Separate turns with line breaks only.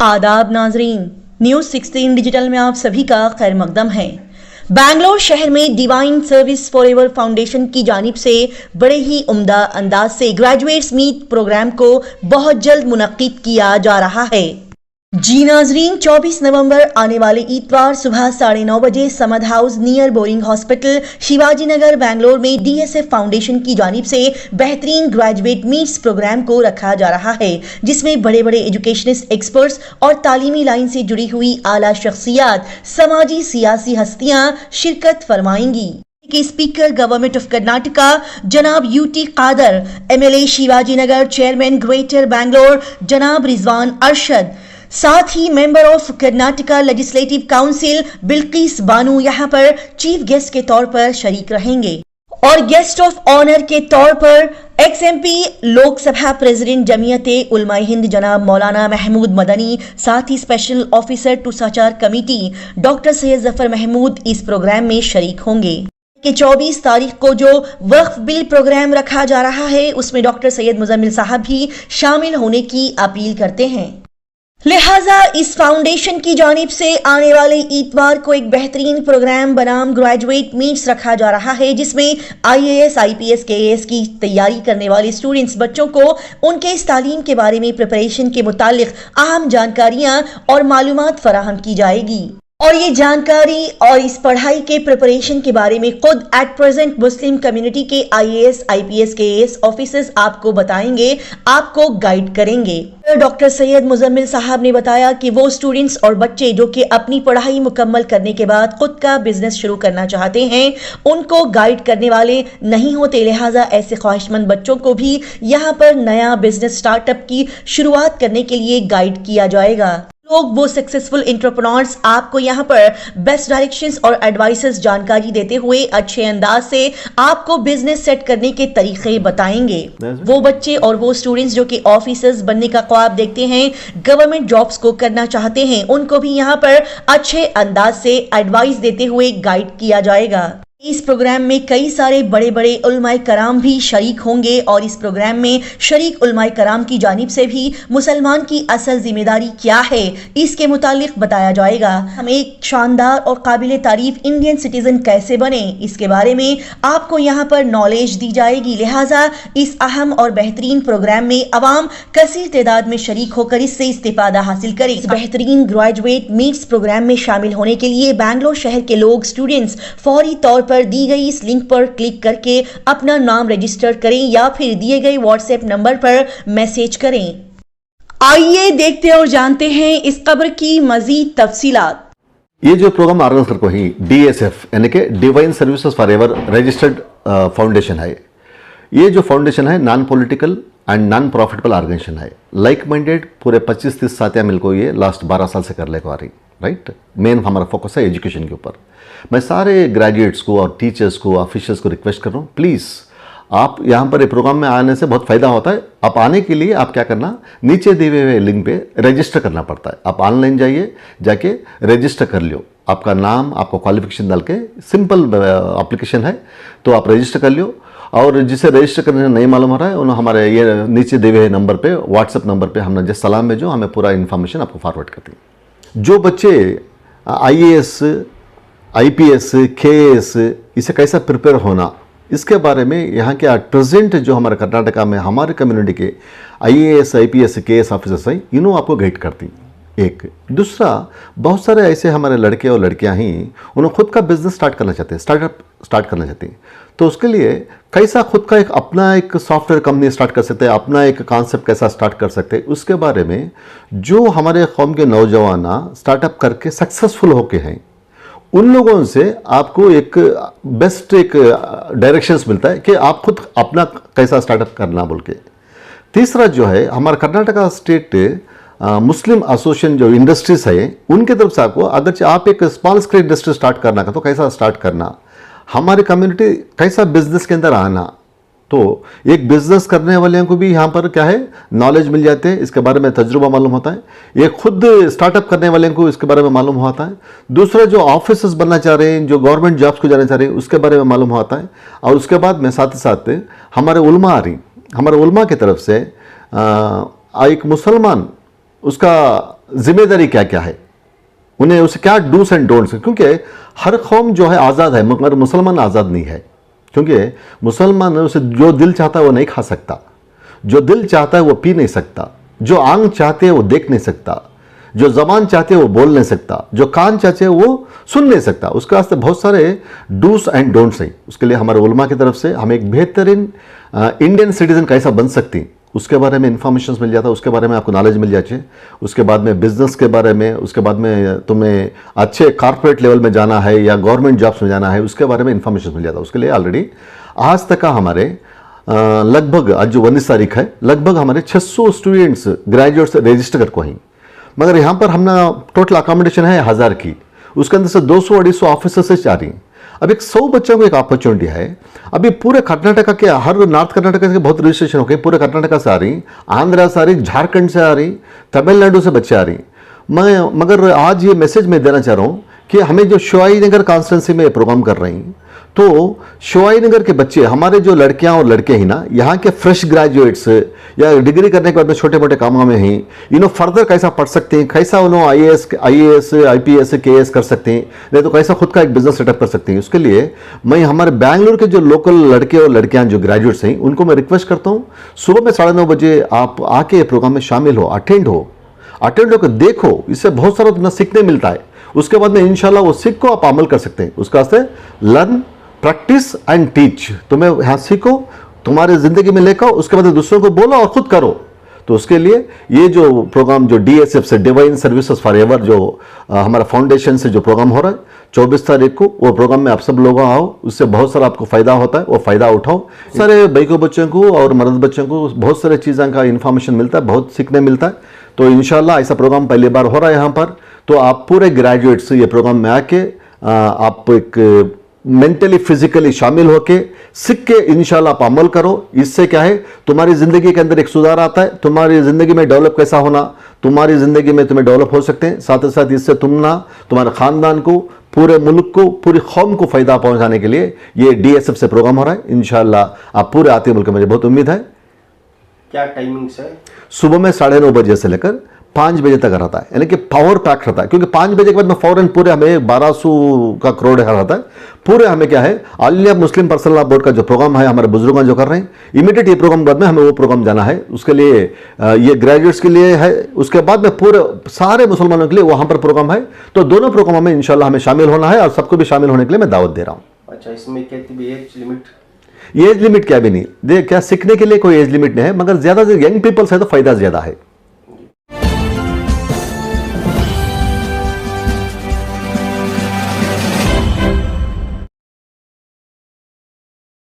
आदाब नाजरीन, news 16 digital में आप सभी का खैर मकदम है। बैंगलोर शहर में डिवाइन सर्विस फॉरएवर फाउंडेशन की जानिब से बड़े ही उम्दा अंदाज से ग्रेजुएट्स मीट प्रोग्राम को बहुत जल्द मुनक्किद किया जा रहा है। जी नाजरीन, 24 नवंबर आने वाले इतवार सुबह 9:30 बजे Samad house near Bowring hospital Shivaji Nagar Bangalore में DSF फाउंडेशन की जानिब से बेहतरीन ग्रेजुएट मीट्स प्रोग्राम को रखा जा रहा है, जिसमें बड़े बड़े एजुकेशनिस्ट एक्सपर्ट्स और तालीमी लाइन से जुड़ी हुई आला शख्सियात, समाजी सियासी हस्तियां शिरकत फरमाएंगी। के स्पीकर गवर्नमेंट ऑफ कर्नाटका जनाब UT Khader, MLA Shivaji Nagar, chairman greater Bangalore जनाब रिजवान अरशद, साथ ही member of Karnataka legislative council Bilkis Bano यहां पर चीफ गेस्ट के तौर पर शरीक रहेंगे और गेस्ट ऑफ ऑनर के तौर पर XMP लोकसभा प्रेसिडेंट जमीयते उलमाए हिंद जनाब मौलाना महमूद मदनी, साथ ही special officer to Sachar committee doctor Syed Zafar Mahmood इस प्रोग्राम में शरीक होंगे। कि 24 तारीख को जो वक्फ बिल प्रोग्राम रखा जा रहा है उसमें डॉक्टर सैयद मुजम्मिल साहब भी शामिल होने की अपील करते हैं। लिहाजा इस फाउंडेशन की जानिब से आने वाले इतवार को एक बेहतरीन प्रोग्राम बनाम ग्रेजुएट मीट्स रखा जा रहा है, जिसमें IAS, IPS, KAS की तैयारी करने वाले स्टूडेंट्स बच्चों को उनके इस तालीम के बारे में प्रिपरेशन के मुतालिक अहम जानकारियां और मालूमात फराहम की जाएगी। और ये जानकारी और इस पढ़ाई के प्रिपरेशन के बारे में खुद एट प्रेजेंट मुस्लिम कम्युनिटी के IAS, IPS, KAS ऑफिसर्स आपको बताएंगे, आपको गाइड करेंगे। डॉक्टर सैयद मुजम्मिल साहब ने बताया कि वो स्टूडेंट्स और बच्चे जो कि अपनी पढ़ाई मुकम्मल करने के बाद खुद का बिजनेस शुरू करना चाहते हैं, उनको गाइड करने वाले नहीं होते, लिहाजा ऐसे ख्वाहिशमंद बच्चों को भी यहाँ पर नया बिजनेस स्टार्टअप की शुरुआत करने के लिए गाइड किया जाएगा। लोग वो सक्सेसफुल एंटरप्रेन्योर्स आपको यहाँ पर बेस्ट डायरेक्शंस और एडवाइसेस जानकारी देते हुए अच्छे अंदाज से आपको बिजनेस सेट करने के तरीके बताएंगे। वो बच्चे और वो स्टूडेंट्स जो कि ऑफिसर्स बनने का ख्वाब देखते हैं, गवर्नमेंट जॉब्स को करना चाहते हैं, उनको भी यहाँ पर अच्छे अंदाज से एडवाइस देते हुए गाइड किया जाएगा। इस प्रोग्राम में कई सारे बड़े बड़े उलमाए कराम भी शरीक होंगे और इस प्रोग्राम में शरीक उलमाए कराम की जानिब से भी मुसलमान की असल जिम्मेदारी क्या है इसके मुतालिक बताया जाएगा। हम एक शानदार और काबिल तारीफ इंडियन सिटीजन कैसे बने इसके बारे में आपको यहाँ पर नॉलेज दी जाएगी। लिहाजा इस अहम और बेहतरीन प्रोग्राम में अवाम कसीर तादाद में शरीक होकर इससे इस्तिफादा हासिल करें। इस बेहतरीन ग्रेजुएट मीट्स प्रोग्राम में शामिल होने के लिए बैंगलोर शहर के लोग स्टूडेंट्स फौरी तौर पर दी गई इस लिंक पर क्लिक करके अपना नाम रजिस्टर करें या फिर दिए गए व्हाट्सएप नंबर पर मैसेज करें। आइए देखते और जानते हैं इस खबर की मजीद तफसीलात।
ये जो प्रोग्राम ऑर्गेनाइज करको ही DSF यानी कि divine services forever registered foundation है। ये जो फाउंडेशन है non political and non profitable organisation है। लाइक माइंडेड पूरे 25-30 साथियां मिलकर ये लास्ट 12 साल से कर ले आ रही, राइट। मेन हमारा फोकस है एजुकेशन के ऊपर। मैं सारे ग्रेजुएट्स को और टीचर्स को, ऑफिसर्स को रिक्वेस्ट कर रहा हूँ, प्लीज़ आप यहाँ पर प्रोग्राम में आने से बहुत फ़ायदा होता है। आप आने के लिए आप क्या करना, नीचे दिए हुए लिंक पे रजिस्टर करना पड़ता है। आप ऑनलाइन जाइए, जाके रजिस्टर कर लियो। आपका नाम, आपका क्वालिफिकेशन डाल के सिंपल एप्लीकेशन है, तो आप रजिस्टर कर लियो। और जिसे रजिस्टर करने नहीं मालूम हो रहा है उन्हें हमारे ये नीचे दिए हुए नंबर पे, व्हाट्सएप नंबर पे हमने जैसे सलाम भेजो, हमें पूरा इन्फॉर्मेशन आपको फॉरवर्ड करते हैं। जो बच्चे IAS, IPS, KAS इसे कैसा प्रिपेयर होना इसके बारे में यहाँ के एट प्रेजेंट जो हमारे कर्नाटका में हमारे कम्युनिटी के IAS, IPS, KAS ऑफिसर्स हैं, इन्हों आपको गाइड करती। एक दूसरा, बहुत सारे ऐसे हमारे लड़के और लड़कियां ही उन्हें खुद का बिजनेस स्टार्ट करना चाहते हैं, स्टार्टअप स्टार्ट करना चाहते हैं। तो उसके लिए कैसा खुद का एक अपना एक सॉफ्टवेयर कंपनी स्टार्ट कर सकते हैं, अपना एक कॉन्सेप्ट कैसा स्टार्ट कर सकते हैं, उसके बारे में जो हमारे कौम के नौजवान स्टार्टअप करके सक्सेसफुल होके हैं, उन लोगों से आपको एक बेस्ट एक डायरेक्शंस मिलता है कि आप खुद अपना कैसा स्टार्टअप करना बोल के। तीसरा जो है हमारा कर्नाटका स्टेट मुस्लिम एसोसिएशन जो इंडस्ट्रीज है उनके तरफ से आपको अगर आप एक स्मॉल स्केल इंडस्ट्री स्टार्ट करना का तो कैसा स्टार्ट करना, हमारी कम्युनिटी कैसा बिजनेस के अंदर आना, तो एक बिजनेस करने वाले को भी यहाँ पर क्या है नॉलेज मिल जाते हैं, इसके बारे में तजुर्बा मालूम होता है। एक खुद स्टार्टअप करने वाले को इसके बारे में मालूम होता है। दूसरा जो ऑफिसर्स बनना चाह रहे हैं, जो गवर्नमेंट जॉब्स को जाना चाह रहे हैं, उसके बारे में मालूम होता है। और उसके बाद में साथ ही साथ हमारे उलमा आ रही, हमारे उलमा की तरफ से एक मुसलमान उसका जिम्मेदारी क्या क्या है, उन्हें उसे क्या डूस एंड डोंट्स, क्योंकि हर कौम जो है आज़ाद है मगर मुसलमान आज़ाद नहीं है। क्योंकि मुसलमान उसे जो दिल चाहता है वो नहीं खा सकता, जो दिल चाहता है वो पी नहीं सकता, जो आंख चाहते हैं वो देख नहीं सकता, जो जबान चाहते हैं वो बोल नहीं सकता, जो कान चाहते हैं वो सुन नहीं सकता। उसके वास्ते बहुत सारे डूस एंड डोंट्स हैं। उसके लिए हमारे उलमा की तरफ से हमें एक बेहतरीन इंडियन सिटीजन कैसा बन सकती उसके बारे में इंफॉर्मेशन मिल जाता है, उसके बारे में आपको नॉलेज मिल जाती है। उसके बाद में बिजनेस के बारे में, उसके बाद में तुम्हें अच्छे कॉर्पोरेट लेवल में जाना है या गवर्नमेंट जॉब्स में जाना है, उसके बारे में इंफॉर्मेशन मिल जाता है। उसके लिए ऑलरेडी आज तक का हमारे लगभग आज जो 19 तारीख है, लगभग हमारे 600 स्टूडेंट्स ग्रेजुएट्स रजिस्टर कर हैं। मगर यहाँ पर हमने टोटल अकोमोडेशन है 1000 की, उसके अंदर से 200-250 ऑफिसर्स से जा रही हैं। अब एक 100 बच्चों को एक अपॉर्चुनिटी है। अभी पूरे कर्नाटका के, हर नॉर्थ कर्नाटका के बहुत रजिस्ट्रेशन हो गए, पूरे कर्नाटका से आ रही, आंध्रा से आ रही, झारखंड से आ रही, तमिलनाडु से बच्चे आ रही। मगर आज ये मैसेज मैं देना चाह रहा हूँ कि हमें जो शिवाजी नगर कॉन्स्टिट्यूंसी में प्रोग्राम कर रही हैं, तो शिवाजी नगर के बच्चे, हमारे जो लड़कियां और लड़के हैं ना, यहाँ के फ्रेश ग्रेजुएट्स या डिग्री करने के बाद में छोटे मोटे कामों में हैं, इन्हों फर्दर कैसा पढ़ सकते हैं, कैसा उन्होंने आईएएस आईपीएस केएस कर सकते हैं, नहीं तो कैसा खुद का एक बिजनेस सेटअप कर सकते हैं। उसके लिए मैं हमारे बैंगलोर के जो लोकल लड़के और लड़कियां जो ग्रेजुएट्स हैं उनको मैं रिक्वेस्ट करता हूँ, सुबह में 9:30 बजे आप आके प्रोग्राम में शामिल हो, अटेंड होकर देखो, इससे बहुत सारा तुम्हें सीखने मिलता है। उसके बाद में इंशाल्लाह वो सीख को आप अमल कर सकते हैं। उसका वास्ते लर्न, प्रैक्टिस एंड टीच, तुम्हें यहाँ सीखो, तुम्हारे जिंदगी में लेकर, उसके बाद दूसरों को बोलो और खुद करो। तो उसके लिए ये जो प्रोग्राम जो DSF से डिवाइन सर्विसेज फॉर एवर जो हमारा फाउंडेशन से जो प्रोग्राम हो रहा है 24 तारीख को, वो प्रोग्राम में आप सब लोग आओ, उससे बहुत सारा आपको फायदा होता है, वो फायदा उठाओ। सारे भाइयों बच्चों को और मर्द बच्चों को बहुत सारे चीज़ों का इन्फॉर्मेशन मिलता है, बहुत सीखने मिलता है। तो इंशाल्लाह ऐसा प्रोग्राम पहली बार हो रहा है यहाँ पर, तो आप पूरे ग्रेजुएट्स ये प्रोग्राम में आके आप एक मेंटली फिजिकली शामिल होके सीख के इंशाल्लाह आप अमल करो। इससे क्या है, तुम्हारी जिंदगी के अंदर एक सुधार आता है, तुम्हारी जिंदगी में डेवलप कैसा होना, तुम्हारी जिंदगी में तुम्हें डेवलप हो सकते हैं। साथ ही साथ इससे तुम्हारे खानदान को, पूरे मुल्क को, पूरी कौम को फायदा पहुंचाने के लिए ये DSF से प्रोग्राम हो रहा है। इंशाल्लाह आप पूरे आते मुल्क में, मुझे बहुत उम्मीद है।
क्या टाइमिंग्स है?
सुबह में 9:30 बजे से लेकर 5 बजे तक रहता है, यानी कि पावर पैक रहता है। क्योंकि 5 बजे के बाद में फौरन पूरे हमें 1200 का करोड़ रहता है। पूरे हमें क्या है, all India Muslim personal law board का जो प्रोग्राम है, हमारे बुजुर्ग जो कर रहे हैं, इमीडिएट ये प्रोग्राम बाद में हमें वो प्रोग्राम जाना है। उसके लिए ये ग्रेजुएट्स के लिए है, उसके बाद में पूरे सारे मुसलमानों के लिए वहाँ पर प्रोग्राम है। तो दोनों प्रोग्रामों में इंशाल्लाह हमें शामिल होना है और सबको भी शामिल होने के लिए मैं दावत दे रहा हूँ।
अच्छा, इसमें कितनी एज लिमिट?
एज लिमिट क्या भी नहीं, देख क्या सीखने के लिए कोई एज लिमिट नहीं है, मगर ज़्यादा से यंग पीपल्स है तो फायदा ज़्यादा है।